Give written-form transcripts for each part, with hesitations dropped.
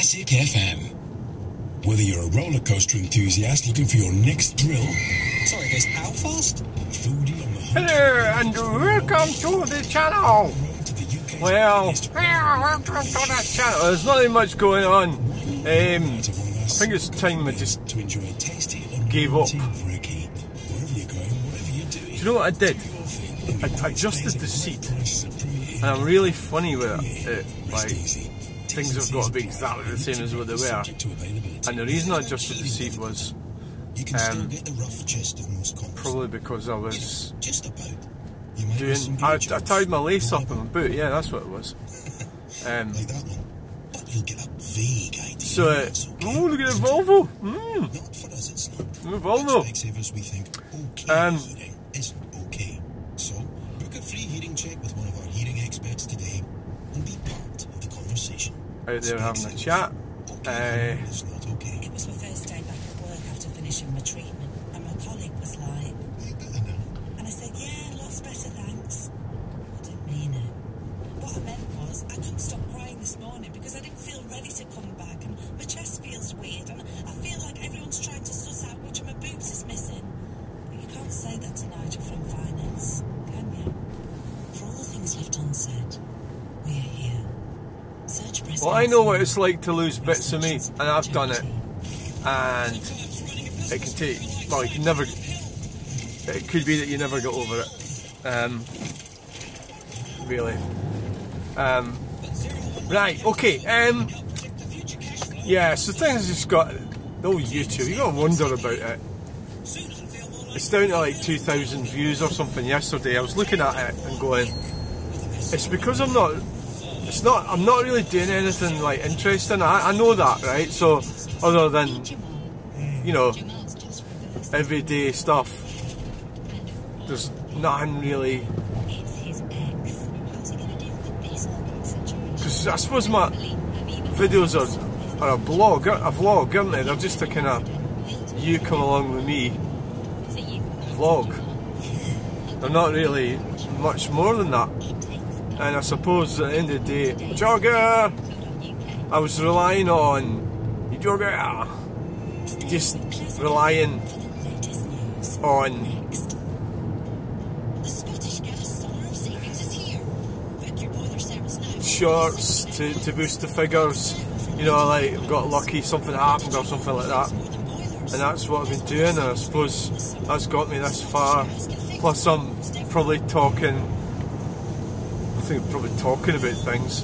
Classic FM. Whether you're a roller coaster enthusiast looking for your next thrill. Sorry, guys, how fast? Foodie on the hunt. Hello and welcome to the channel. Well, welcome to the channel. There's nothing much going on. I think it's time I just gave up. Do you know what I did? I adjusted the seat, and I'm really funny with it. Like, things have got to be exactly the same as what they were. And the reason I adjusted the seat was probably because I was doing. I tied my lace up in my boot. Yeah, that's what it was. So, oh, look at the Volvo! The Volvo! So, book a free hearing check with one of our hearing experts today and be part of the conversation. Out there having a chat. It's not okay. It was my first day back at work after finishing my treatment, and my colleague was like, Way better now. and I said, yeah, lots better, thanks. I didn't mean it. What I meant was, I couldn't stop crying this morning because I didn't feel ready to come back, and my chest feels weird, and I feel like everyone's trying to suss out which of my boobs is missing. But you can't say that to Nigel from finance, can you? For all the things left unsaid, we are here. Search breast Well, I know what it's like to lose bits of me, and I've done it. And it can take, well, you can never, it could be that you never get over it. Really. Right, okay. Yeah, so things just got, oh, YouTube, you gotta wonder about it. It's down to like 2,000 views or something yesterday. I was looking at it and going, it's because I'm not really doing anything like interesting. I know that, right? So, other than, you know, everyday stuff, there's nothing really. Because I suppose my videos are a vlog, aren't they? They're just a kind of, you come along with me vlog. They're not really much more than that. And I suppose at the end of the day, jogger, I was relying on jogger, just relying on shorts to boost the figures. You know, like I've got lucky, something happened or something like that. And that's what I've been doing, and I suppose that's got me this far. Plus I'm probably talking, I think I'm probably talking about things,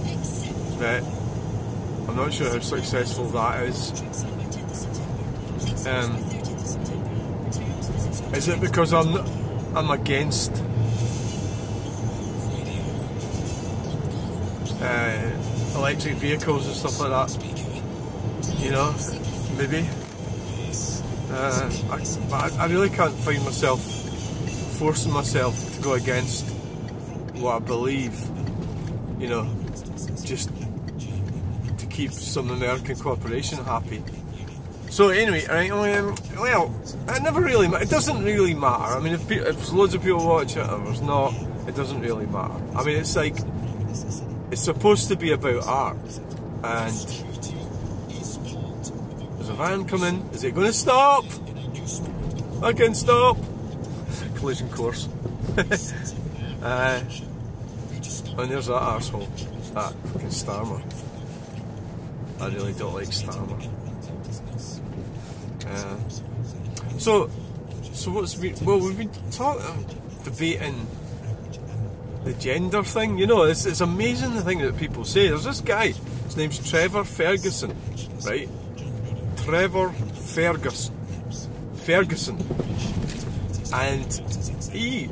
but I'm not sure how successful that is. Is it because I'm against electric vehicles and stuff like that? You know, maybe. I really can't find myself forcing myself to go against what I believe, you know, just to keep some American corporation happy. So anyway, right, well, it doesn't really matter. I mean, if loads of people watch it or there's not, it doesn't really matter. I mean, it's like, it's supposed to be about art, and there's a van coming. Is it going to stop? I can stop. Collision course. And there's that arsehole, that fucking Starmer. I really don't like Starmer. So what's well, we've been debating the gender thing. You know, it's amazing the thing that people say. There's this guy, his name's Trevor Ferguson, right? Trevor Ferguson, and he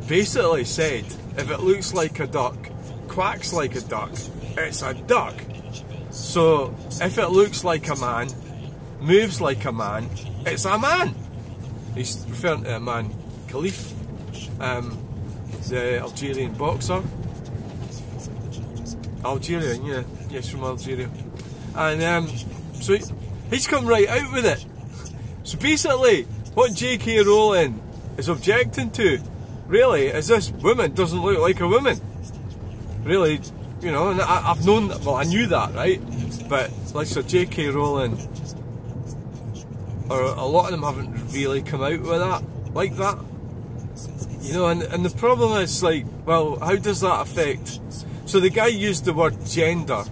basically said, if it looks like a duck, quacks like a duck, it's a duck. So if it looks like a man, moves like a man, it's a man. He's referring to Emane Khelife, the Algerian boxer. Algerian, yeah, yes, from Algeria. And so he's come right out with it. So basically, what J.K. Rowling is objecting to, really, is this woman doesn't look like a woman. Really, you know, and I've known, well, I knew that, right? But like so J.K. Rowling, or a lot of them haven't really come out with that, like that. You know, and the problem is, like, well, how does that affect? So the guy used the word gender,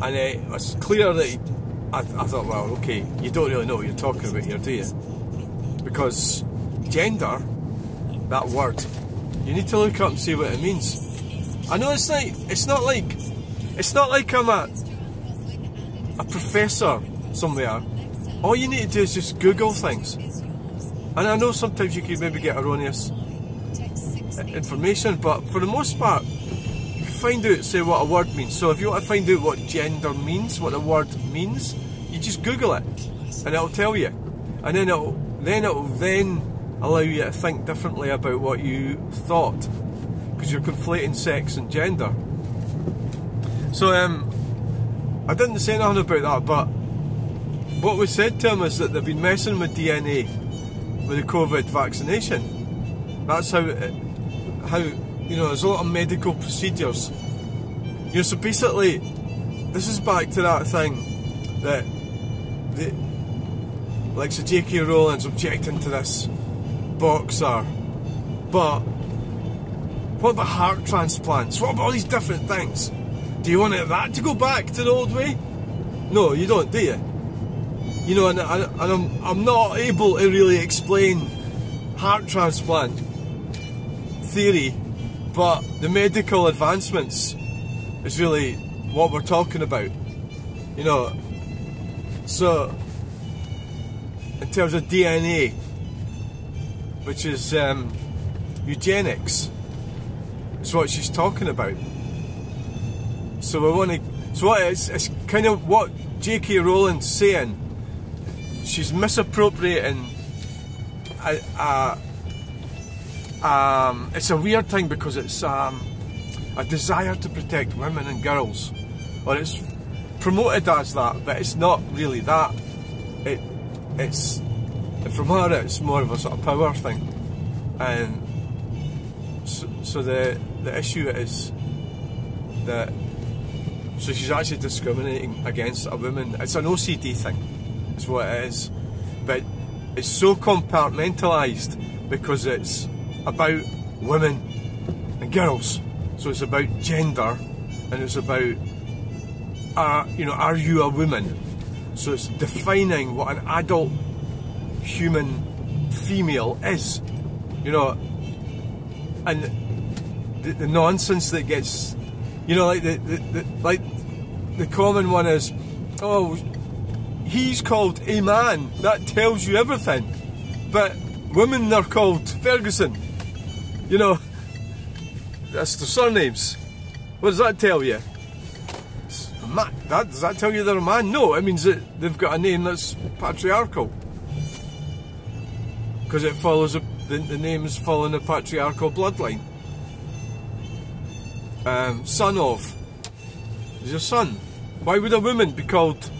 and it was clear that I thought, well, okay, you don't really know what you're talking about here, do you? Because gender, that word, you need to look up and see what it means. I know it's not like I'm a professor somewhere. All you need to do is just Google things. And I know sometimes you can maybe get erroneous information, but for the most part, you can find out, say, what a word means. So if you want to find out what gender means, what the word means, you just Google it, and it'll tell you. And then it'll allow you to think differently about what you thought, because you're conflating sex and gender. So I didn't say nothing about that, but what was said to him is that they've been messing with DNA with the COVID vaccination. That's how you know, there's a lot of medical procedures. You know, so basically, this is back to that thing that like so J.K. Rowling's objecting to this boxer, but what about heart transplants? What about all these different things? Do you want that to go back to the old way? No, you don't, do you? You know, and I'm not able to really explain heart transplant theory, but the medical advancements is really what we're talking about. You know, so in terms of DNA, which is eugenics, is what she's talking about. So we want to. So what it's kind of what J.K. Rowling's saying. She's misappropriating. It's a weird thing because it's a desire to protect women and girls, or it's promoted as that, but it's not really that. It's from her, it's more of a sort of power thing, and so the issue is that so she's actually discriminating against a woman. It's an OCD thing, is what it is, but it's so compartmentalised because it's about women and girls. So it's about gender, and it's about you know, are you a woman? So it's defining what an adult human female is, you know, and the nonsense that gets, you know, like the common one is, oh, he's called Emane, that tells you everything, but women are called Ferguson, you know, that's their surnames. What does that tell you? Does that tell you they're a man? No, it means that they've got a name that's patriarchal, because it follows the names follow in the patriarchal bloodline. Son of is your son. Why would a woman be called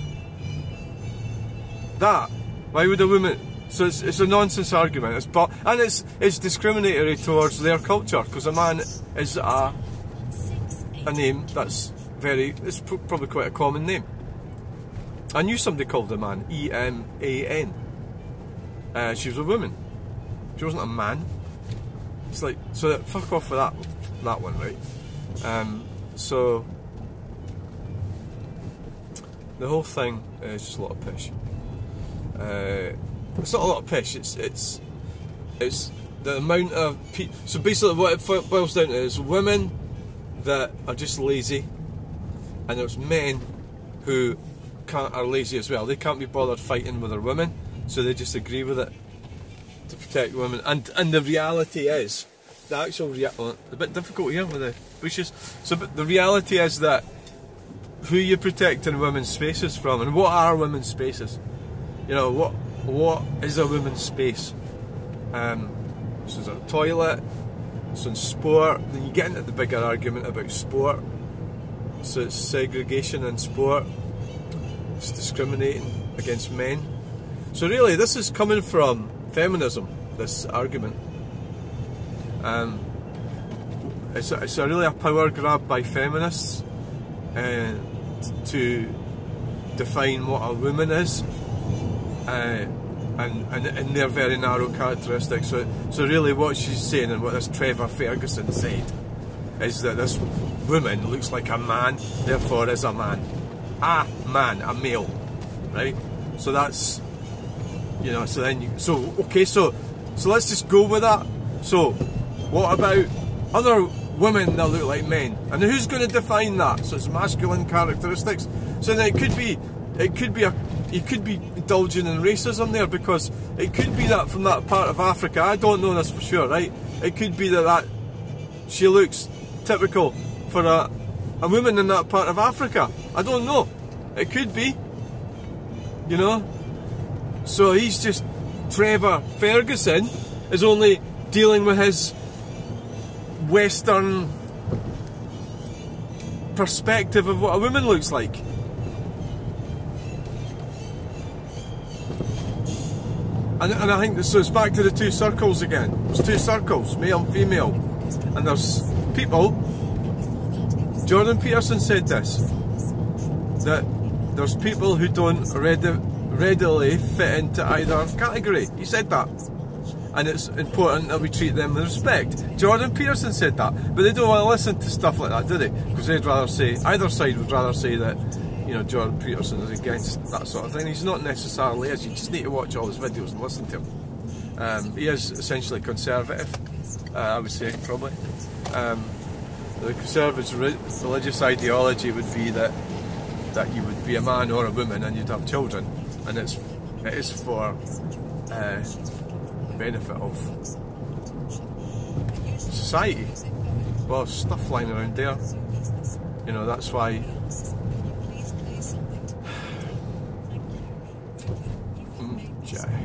that? Why would a woman? So it's a nonsense argument. And it's discriminatory towards their culture, because a man is a name that's it's probably quite a common name. I knew somebody called Emane, E-M-A-N. She was a woman. She wasn't a man. It's like, so fuck off with that one, right? So the whole thing is just a lot of pish. It's not a lot of pish. It's the amount of so basically what it boils down to is women that are just lazy, and there's men who are lazy as well. They can't be bothered fighting with their women, so they just agree with it to protect women. And the reality is, the actual it's a bit difficult here with the bushes. So but the reality is that who you protecting women's spaces from, and what are women's spaces? You know, what is a women's space? So there's a toilet, so in sport, then you get into the bigger argument about sport. So it's segregation in sport, it's discriminating against men. So really this is coming from feminism, this argument. It's really a power grab by feminists to define what a woman is, and in their very narrow characteristics. So really what she's saying, and what this Trevor Ferguson said, is that this woman looks like a man, therefore is a man. A man, a male, right? So that's, you know, so then okay, so let's just go with that. So what about other women that look like men? And who's going to define that? So it's masculine characteristics. So then you could be indulging in racism there, because it could be that from that part of Africa, I don't know this for sure, right? It could be that she looks typical for a woman in that part of Africa. I don't know. It could be, you know. So he's just, Trevor Ferguson is only dealing with his Western perspective of what a woman looks like. And I think, so it's back to the two circles again. There's two circles, male and female. And there's people, Jordan Peterson said this, that there's people who don't readily fit into either category. He said that. And it's important that we treat them with respect. Jordan Peterson said that. But they don't want to listen to stuff like that, do they? Because they'd rather say, either side would rather say that, you know, Jordan Peterson is against that sort of thing. He's not necessarily is. You just need to watch all his videos and listen to him. He is essentially conservative, I would say, probably. The conservative religious ideology would be that you would be a man or a woman and you'd have children, and it is for benefit of society. Well, stuff lying around there, you know, that's why.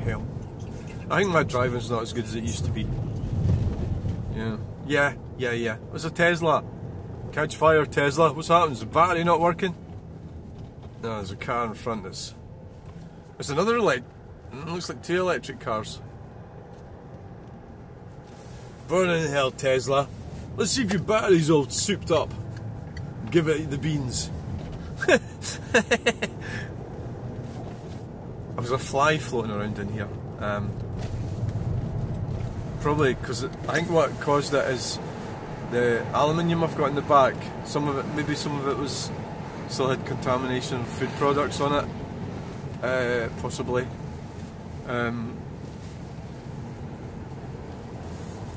Hell, I think my driving's not as good as it used to be. Yeah. What's a Tesla? Catch fire, Tesla. What's happened? Is the battery not working? No, there's a car in front that's... There's another light. Looks like two electric cars. Burning in hell, Tesla. Let's see if your battery's all souped up. Give it the beans. There's a fly floating around in here. Probably because I think what caused it is the aluminium I've got in the back. Some of it, maybe some of it was still had contamination of food products on it. Possibly.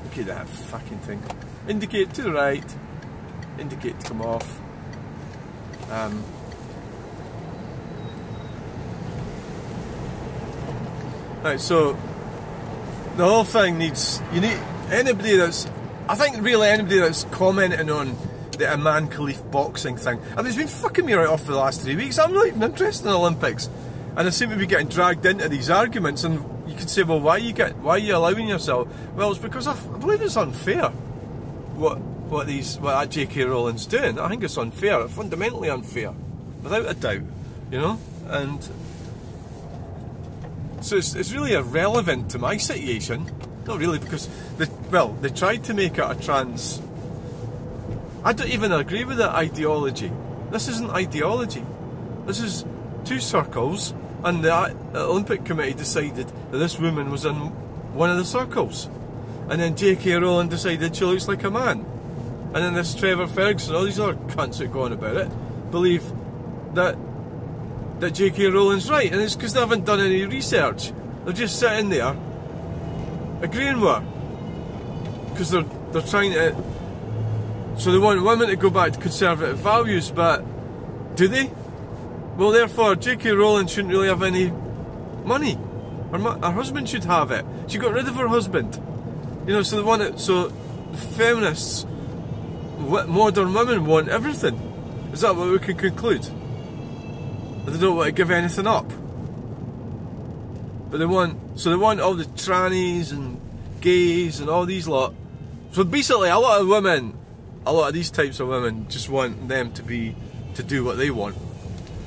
Look at that fucking thing. Indicate to the right. Indicate to come off. Right, so the whole thing needs, you need anybody that's, I think really anybody that's commenting on the Emane Khelife boxing thing. I mean, it's been fucking me right off for the last 3 weeks. I'm not even interested in the Olympics, and I seem to be getting dragged into these arguments. And you could say, well, why are you allowing yourself? Well, it's because I believe it's unfair. What that J.K. Rowling's doing, I think it's unfair, fundamentally unfair, without a doubt, you know. And so it's really irrelevant to my situation. Not really, because they tried to make it a trans. I don't even agree with that ideology. This isn't ideology. This is two circles, and the Olympic Committee decided that this woman was in one of the circles, and then J.K. Rowling decided she looks like a man, and then this Trevor Ferguson, all these other cunts that go on about it, believe that J.K. Rowling's right, and it's because they haven't done any research. They're just sitting there agreeing with her because they're trying to. So they want women to go back to conservative values, but do they? Well, therefore, J.K. Rowling shouldn't really have any money. Her husband should have it. She got rid of her husband. You know, so the feminists, modern women want everything. Is that what we can conclude? They don't want to give anything up. But they want all the trannies and gays and all these lot. So basically a lot of these types of women just want them to do what they want,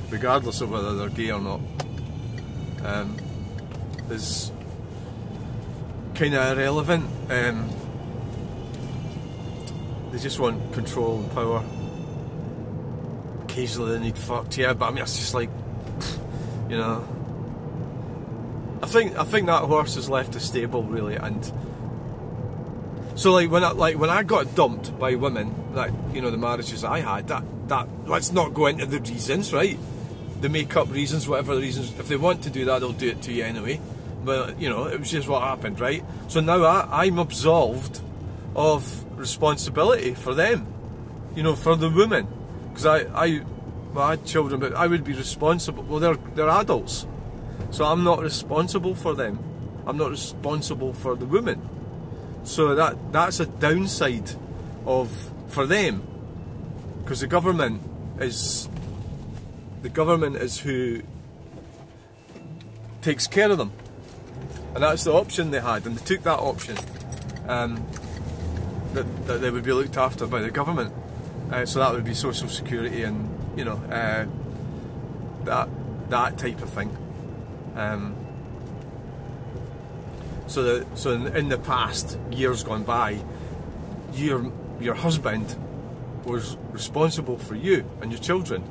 regardless of whether they're gay or not. Is kind of irrelevant. They just want control and power. occasionally they need fucked, yeah, but I mean, it's just like, you know. I think that horse is left to stable, really, and so when I got dumped by women, that, you know, the marriages I had, that let's not go into the reasons, right? The make up reasons, whatever the reasons. If they want to do that, they'll do it to you anyway. But you know, it was just what happened, right? So now I'm absolved of responsibility for them, you know, for the women, because I had children, but I would be responsible. Well, they're adults. So I'm not responsible for them. I'm not responsible for the women. So that's a downside for them, because the government is who takes care of them, and that's the option they had, and they took that option, that they would be looked after by the government. So that would be social security, and you know, that type of thing. So in the past, years gone by, your husband was responsible for you and your children,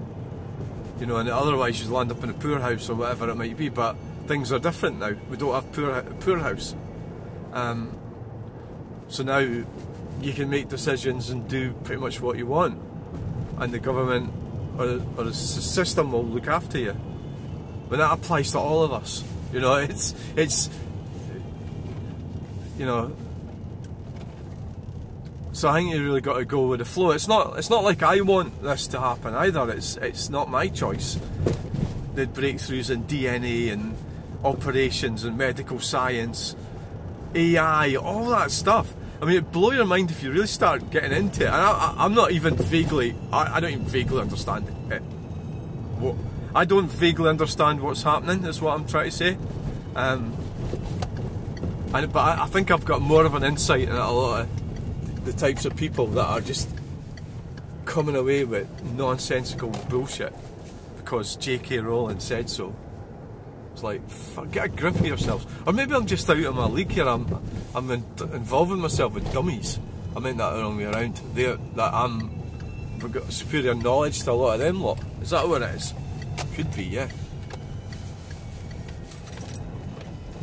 you know, and otherwise you'd land up in a poorhouse or whatever it might be. But things are different now. We don't have poorhouse. So now you can make decisions and do pretty much what you want, and the government or the system will look after you. But that applies to all of us. You know, it's you know. So I think you really got to go with the flow. It's not like I want this to happen either. It's not my choice. The breakthroughs in DNA and operations and medical science, AI, all that stuff. I mean, it blow your mind if you really start getting into it. And I'm not even vaguely. I don't even vaguely understand it. I don't vaguely understand what's happening. Is what I'm trying to say. But I think I've got more of an insight into a lot of the types of people that are just coming away with nonsensical bullshit because J.K. Rowling said so. It's like, fuck, get a grip of yourselves. Or maybe I'm just out of my league here. I'm involving myself with dummies. I meant that the wrong way around. I've got superior knowledge to a lot of them lot. Is that what it is? Could be, yeah.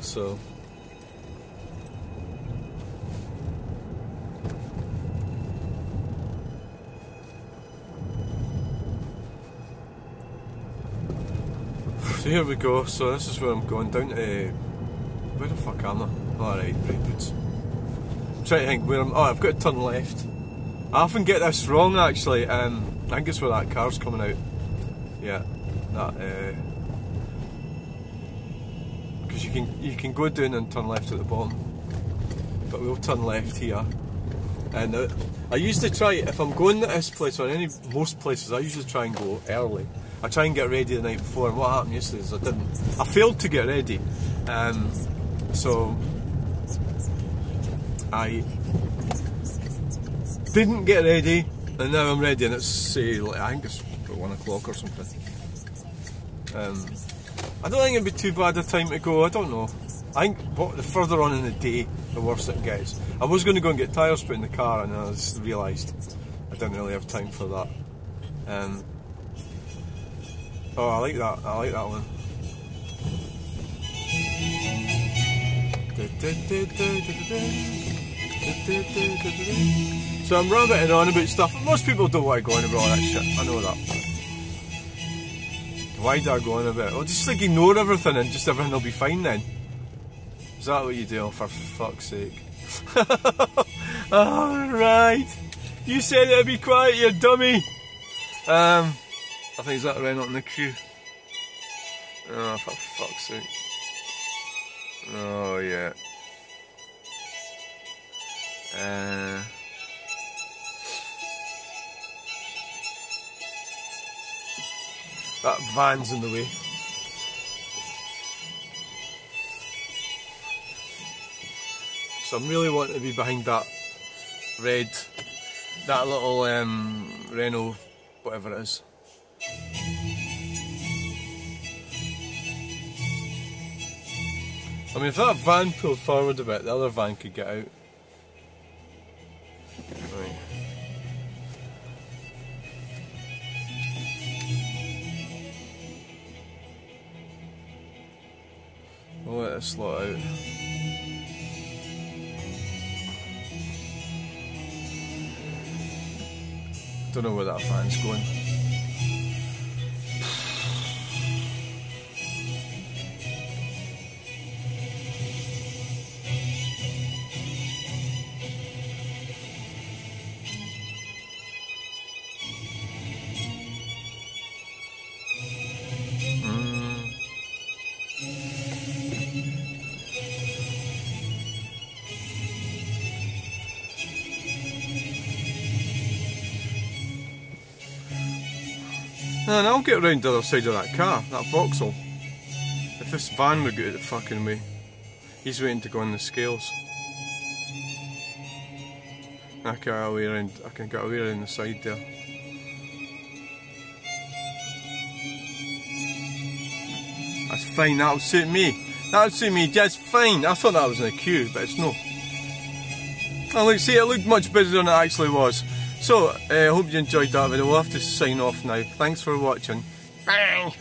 So here we go. So this is where I'm going down to. Where the fuck am I? Alright, Redwoods. I'm trying to think where I'm. Oh, I've got to turn left. I often get this wrong actually. I think it's where that car's coming out. Yeah, that. Because you can go down and turn left at the bottom, but we'll turn left here. And I used to try, if I'm going to this place or most places, I usually try and go early. I try and get ready the night before, and what happened yesterday is I failed to get ready. So I didn't get ready, and now I'm ready, and it's say, I think it's about 1 o'clock or something. I don't think it'd be too bad a time to go. I don't know. I think the further on in the day, the worse it gets. I was going to go and get tyres put in the car, and I just realised I didn't really have time for that. Oh, I like that. I like that one. So I'm rabbiting on about stuff. Most people don't want to go on about all that shit. I know that. Why do I go on about it? Well, just like ignore everything and just everything will be fine then. Is that what you do? Oh, for fuck's sake. Alright. You said it'd be quiet, you dummy. I think is that Renault in the queue. Oh, for fuck's sake. Oh, yeah. That van's in the way. So I'm really wanting to be behind that little Renault, whatever it is. I mean, if that van pulled forward a bit, the other van could get out. Right. We'll let this slot out. Don't know where that fan's going. And I'll get round the other side of that car, that Vauxhall. If this van would get out of the fucking way. He's waiting to go on the scales. I can get away around the side there. That's fine, that'll suit me. That'll suit me just fine. I thought that was in a queue, but it's not. Oh look, see, it looked much busier than it actually was. So, I hope you enjoyed that video. We'll have to sign off now. Thanks for watching. Bye!